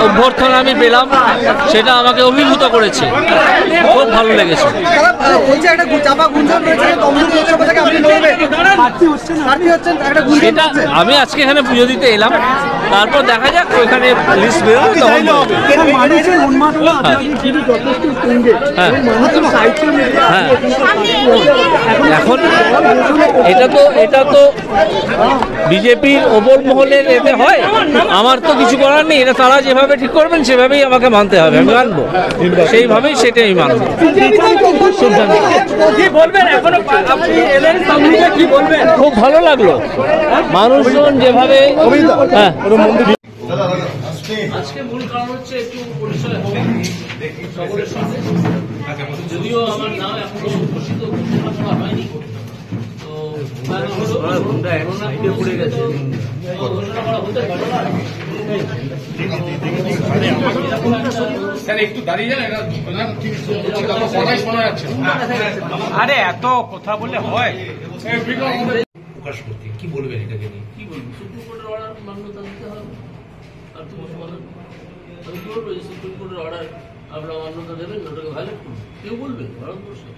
অভ্যর্থনা আমি পেলাম, সেটা আমাকে অভিভূত করেছে, খুব ভালো লেগেছে। সেটা আমি আজকে এখানে পুজো দিতে এলাম, তারপর দেখা যাক ওইখানে লিস্ট বেরোবে তখন। এখন এটা তো বিজেপির ওপর মহলের এতে হয়, আমার তো কিছু করার নেই। এটা তারা যেভাবে ঠিক করবেন সেভাবেই আমাকে মানতে হবে, আমি মানবো সেইভাবেই, সেটাই মানবো। খুব ভালো লাগলো মানুষজন যেভাবে। আজকে মূল কারণ হচ্ছে একটু পরিচয় সকলের সঙ্গে, যদিও আমার নাম এখনো ঘোষিত ঘোষণা করা হয়নি, তো পড়ে গেছে ঘোষণা করা হতে পারে। একটু দাঁড়িয়ে যান, শোনা যাচ্ছে। আরে এত কথা বললে হয়? প্রকাশ করতে কি বলবেন, এটাকে নিয়ে কি বলবেন? সুপ্রিম কোর্টের অর্ডার মান্যতা দিতে হবে। আর তো আমি কি বলবো, সুপ্রিম কোর্টের অর্ডার আপনারা মান্যতা দেবেন, ওটাকে ভায়োলেট করবেন, কেউ বলবেন? ভারতবর্ষে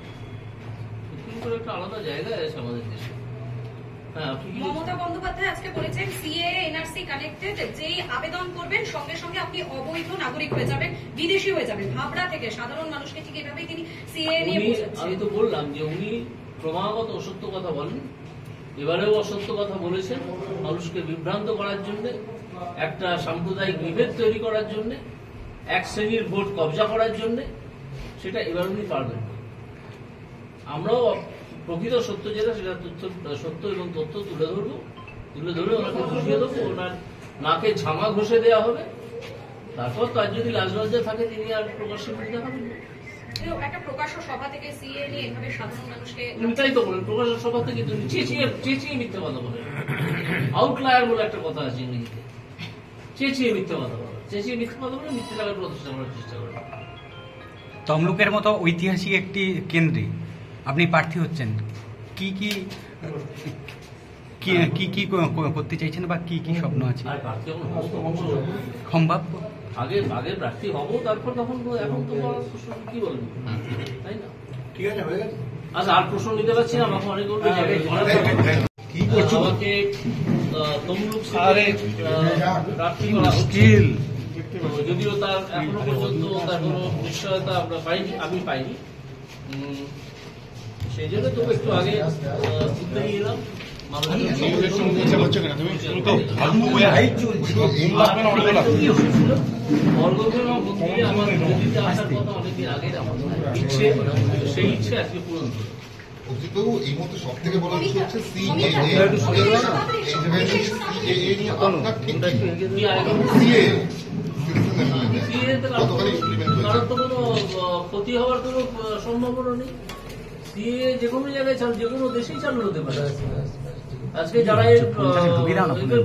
সুপ্রিম কোর্টের একটা আলাদা জায়গায় আছে আমাদের দেশে। মমতা বন্দ্যোপাধ্যায় আজকে বলেছেন সিএএ এনআরসি কানেক্টেড, যেই আবেদন করবেন সঙ্গে সঙ্গে আপনি অবৈধ নাগরিক হয়ে যাবেন, বিদেশি হয়ে যাবেন। ভাবরা থেকে সাধারণ মানুষকে ঠিক এভাবেই তিনি সিএএ নিয়ে বোঝাচ্ছেন। আমি তো বললাম যে উনি ক্রমাগত অসত্য কথা বলেন, এবারেও অসত্য কথা বলেছেন, মানুষকে বিভ্রান্ত করার জন্য, একটা সাম্প্রদায়িক বিভেদ তৈরি করার জন্য, এক শ্রেণীর ভোট কবজা করার জন্য। সেটা এবার উনি পারবেন না। আমরাও প্রকৃত সত্য যেটা, সেটা সত্য এবং তথ্য তুলে ধরবো, তুলে ধরে ওনাকে বুঝিয়ে দেবো, ওনার নাকে ঝামা ঘষে দেওয়া হবে। তারপর তার যদি লাজলজ্জা থাকে তিনি আর প্রকাশ্যে মুখ দেখাবেন না। একটা প্রকাশ্য সভা থেকে সিএএ নিয়ে এভাবে সাধারণ মানুষকে তাই তো বলেন, প্রকাশ্য সভা থেকে তুমি চেঁচিয়ে মিথ্যে কথা বলেন। আউটলায়ার বলে একটা কথা আছে ইংরেজিতে, চেঁচিয়ে মিথ্যে কথা বলে, চেঁচিয়ে মিথ্যে কথা বলে মিথ্যে টাকার প্রতিষ্ঠা করার চেষ্টা করে। তমলুকের মতো ঐতিহাসিক একটি কেন্দ্রে আপনি প্রার্থী হচ্ছেন, কি কি কি কি করতে চাইছেন বা কি কি স্বপ্ন আছে? সম্ভব আগে প্রার্থী হবো, তারপর তখন এখন তো কি বলবো, তাই না? ঠিক আছে, হয়ে গেছে। আচ্ছা, আর প্রশ্ন নিতে পারছি না, আমাকে অনেকগুলো জায়গায় আমাকে তমলুক প্রার্থী করা হচ্ছে, যদিও তার এখনো পর্যন্ত তার কোনো নিশ্চয়তা আমরা পাইনি, আমি পাইনি। সেই জন্য তো একটু আগে উদ্যোগী এলাম। সেই ইচ্ছে আজকে পূরণ করবে। এই মুহূর্তে সব থেকে বড় বিষয় হচ্ছে কারণ তো কোনো ক্ষতি হওয়ার কোনো সম্ভাবনা নেই। সিএ যে কোনো জায়গায় যে কোনো দেশেই চালু হতে পারে। আজকে যারা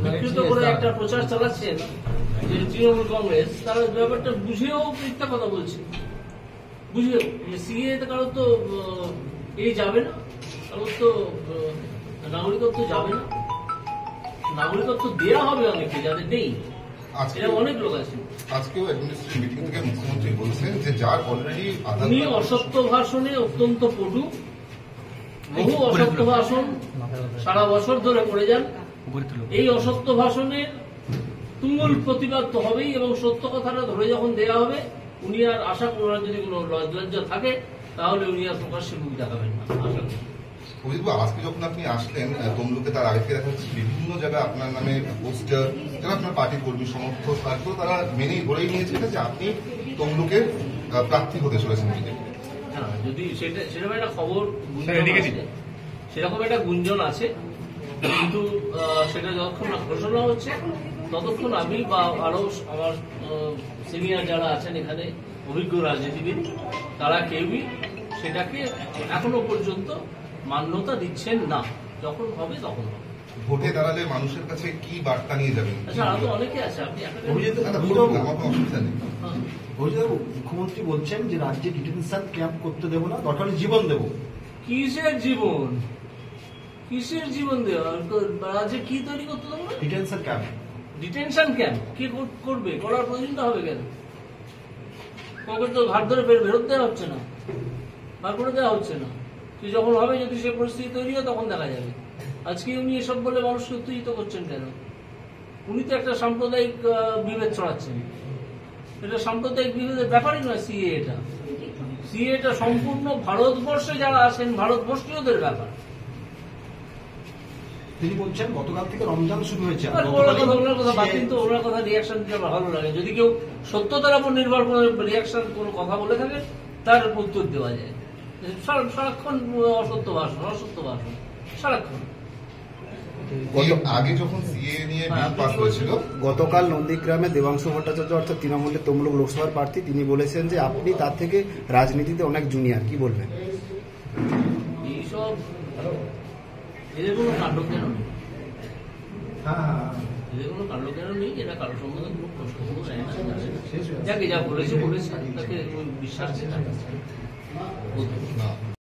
বিকৃত করে একটা প্রচার চালাচ্ছেন যে তৃণমূল কংগ্রেস, তারা ব্যাপারটা বুঝেও মিথ্যা কথা বলছে, বুঝেও সিএ কারোর তো এই যাবে না, কারোর তো নাগরিকত্ব যাবে না, নাগরিকত্ব দেওয়া হবে অনেকে যাদের নেই, অনেক লোক আছে। আজকেও অ্যাডমিনিস্ট্রেটিভ মিটিং থেকে মুখ্যমন্ত্রী বলছেন যে যার অলরেডি উনি অসত্য ভাষণে অত্যন্ত পটু, বহু অসত্য ভাষণ সারা বছর ধরে করে যান। এই অসত্য ভাষণের তুমুল প্রতিবাদ তো হবেই, এবং সত্য কথাটা ধরে যখন দেওয়া হবে, উনি আর আশা করার যদি কোনো লজ্জা থাকে তাহলে উনি আর প্রকাশ্যে মুখ দেখাবেন না, আশা করি। আজকে যখন আপনি আসলেন তমলুকে, তার আগে দেখা যাচ্ছে বিভিন্ন জায়গায় আপনার নামে পোস্টার, যারা আপনার পার্টির কর্মী সমর্থক থাকলেও তারা মেনেই ধরেই নিয়েছে যে আপনি তমলুকের প্রার্থী হতে চলেছেন বিজেপি। হ্যাঁ, যদি সেরকম একটা খবর সেরকম একটা গুঞ্জন আছে, কিন্তু সেটা যতক্ষণ ঘোষণা হচ্ছে ততক্ষণ আমি বা আরো আমার সিনিয়র যারা আছেন এখানে অভিজ্ঞ রাজনীতিবিদ, তারা কেউই সেটাকে এখনো পর্যন্ত মান্যতা দিচ্ছেন না। যখন হবে তখন হবে। ভোটে দাঁড়ালে মানুষের কাছে কি বার্তা নিয়ে যাবেন? আচ্ছা, আরো অনেকে আছে, আপনি মুখ্যমন্ত্রী বলছেন যে রাজ্যে ডিটেনশন ক্যাম্প করতে দেবো না, দরকার জীবন দেবো। কিসের জীবন? কিসের জীবন দেওয়া? রাজ্যে কি তৈরি করতে দেবো না? Detention camp. ডিটেনশন কেন? কে করবে? করার প্রয়োজনটা হবে কেন? কাউকে তো ঘাট ধরে বেরোত দেওয়া হচ্ছে না, বার করে দেওয়া হচ্ছে না। তুই যখন হবে, যদি সে পরিস্থিতি তৈরি হয় তখন দেখা যাবে। আজকে উনি এসব বলে মানুষকে উত্তেজিত করছেন কেন? উনি তো একটা সাম্প্রদায়িক বিভেদ ছড়াচ্ছেন। এটা সাম্প্রদায়িক বিভেদের ব্যাপারই নয় সিএ। এটা সম্পূর্ণ ভারতবর্ষে যারা আছেন ভারতবর্ষীয়দের ব্যাপার। তিনি বলছেন গতকাল থেকে রমজান শুরু হয়েছে। ওনার কথা রিয়াকশন দিতে আমার ভালো লাগে। যদি কেউ সত্যতার উপর নির্ভর করে রিয়াকশন কোনো কথা বলে থাকে, তার উত্তর দেওয়া যায়। সারাক্ষণ অসত্য ভাষণ সারাক্ষণ। আগে যখন সিএ নিয়ে বিল পাস হয়েছিল, গতকাল নন্দীগ্রামে দেবাংশু ভট্টাচার্য অর্থাৎ তৃণমূলের তমলুক লোকসভার প্রার্থী, তিনি বলেছেন যে আপনি তার থেকে রাজনীতিতে অনেক জুনিয়র, কি বলবেন? এইসব এদের কোনো কাণ্ড কেন নেই? এদের কোনো কাণ্ড কেন নেই? এরা কারো সম্বন্ধে কোনো প্রশ্ন নেয় না। যাকে যা বলেছে তাকে বিশ্বাস